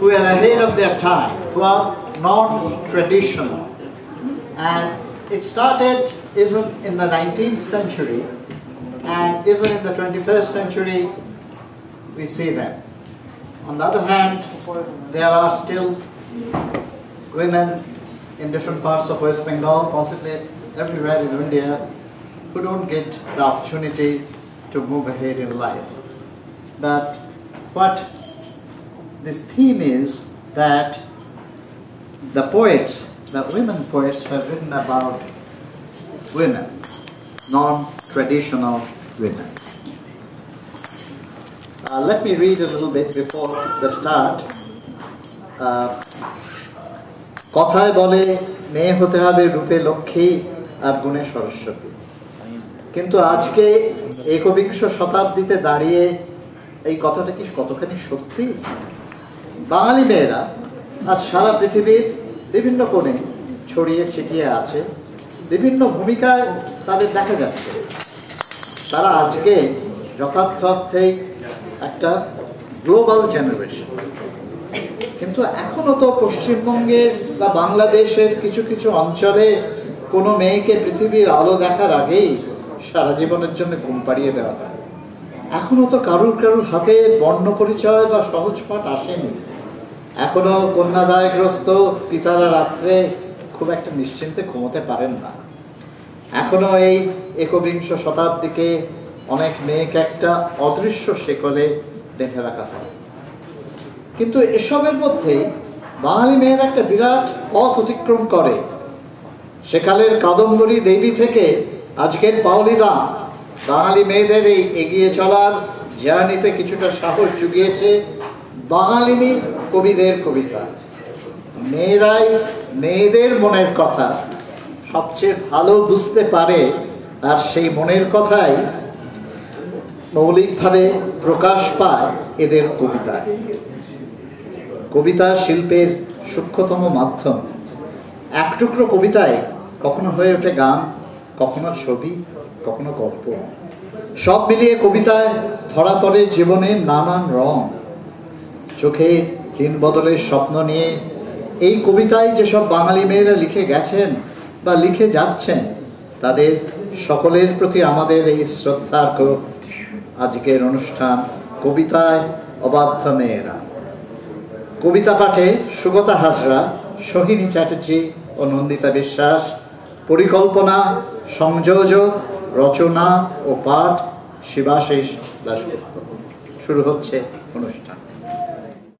who are ahead of their time, who are non-traditional. And it started even in the 19th century, and even in the 21st century we see them. On the other hand, there are still women in different parts of West Bengal, possibly everywhere in India, who don't get the opportunity to move ahead in life. But what this theme is, that the poets, the women poets, have written about women, non-traditional women. Let me read a little bit before the start. কথায় বলে মেয়ে হতে হবে রূপে লক্ষ্মী আর গুণে সরস্বতী, কিন্তু আজকে একবিংশ শতাব্দীতে দাঁড়িয়ে এই কথাটা কি কতখানি সত্যি? বাঙালি মেয়েরা আজ সারা পৃথিবীর বিভিন্ন কোণে ছড়িয়ে ছিটিয়ে আছে, বিভিন্ন ভূমিকায় তাদের দেখা যাচ্ছে। তারা আজকে যথার্থ অর্থেই একটা গ্লোবাল জেনারেশন। কিন্তু এখনো তো পশ্চিমবঙ্গের বা বাংলাদেশের কিছু কিছু অঞ্চলে কোনো মেয়েকে পৃথিবীর আলো দেখার আগেই সারা জীবনের জন্য ঘুম পাড়িয়ে দেওয়া হয়। এখনো তো কারুর হাতে বর্ণ পরিচয় বা সহজ পাঠ আসেনি। এখনো কন্যাদায়গ্রস্ত পিতারা রাত্রে খুব একটা নিশ্চিন্তে ঘুমোতে পারেন না। এখনো এই একবিংশ শতাব্দীকে অনেক মেয়েকে একটা অদৃশ্য শেকলে বেঁধে রাখা হয়। কিন্তু এসবের মধ্যে বাঙালি মেয়েরা একটা বিরাট পথ অতিক্রম করে। সেকালের কাদম্বরী দেবী থেকে আজকের পাওলিদা বাঙালি মেয়েদের এই এগিয়ে চলার জার্নিতে কিছুটা সাহস জুগিয়েছে বাঙালিনী কবিদের কবিতা। মেয়েরাই মেয়েদের মনের কথা সবচেয়ে ভালো বুঝতে পারে, আর সেই মনের কথাই মৌলিকভাবে প্রকাশ পায় এদের কবিতায়। কবিতা শিল্পের সূক্ষ্মতম মাধ্যম। এক টুকরো কবিতায় কখনো হয়ে ওঠে গান, কখনো ছবি, কখনো গল্প। সব মিলিয়ে কবিতায় ধরা পড়ে জীবনের নানান রং। চোখে দিন বদলের স্বপ্ন নিয়ে এই কবিতায় যেসব বাঙালি মেয়েরা লিখে গেছেন বা লিখে যাচ্ছেন, তাদের সকলের প্রতি আমাদের এই শ্রদ্ধার্ঘ আজকের অনুষ্ঠান কবিতায় অবাধ্য মেয়েরা। কবিতা পাঠে সুগতা হাজরা, সোহিনী চ্যাটার্জি ও নন্দিতা বিশ্বাস। পরিকল্পনা, সংযোজক, রচনা ও পাঠ শিবাশিস দাশগুপ্ত। শুরু হচ্ছে অনুষ্ঠান।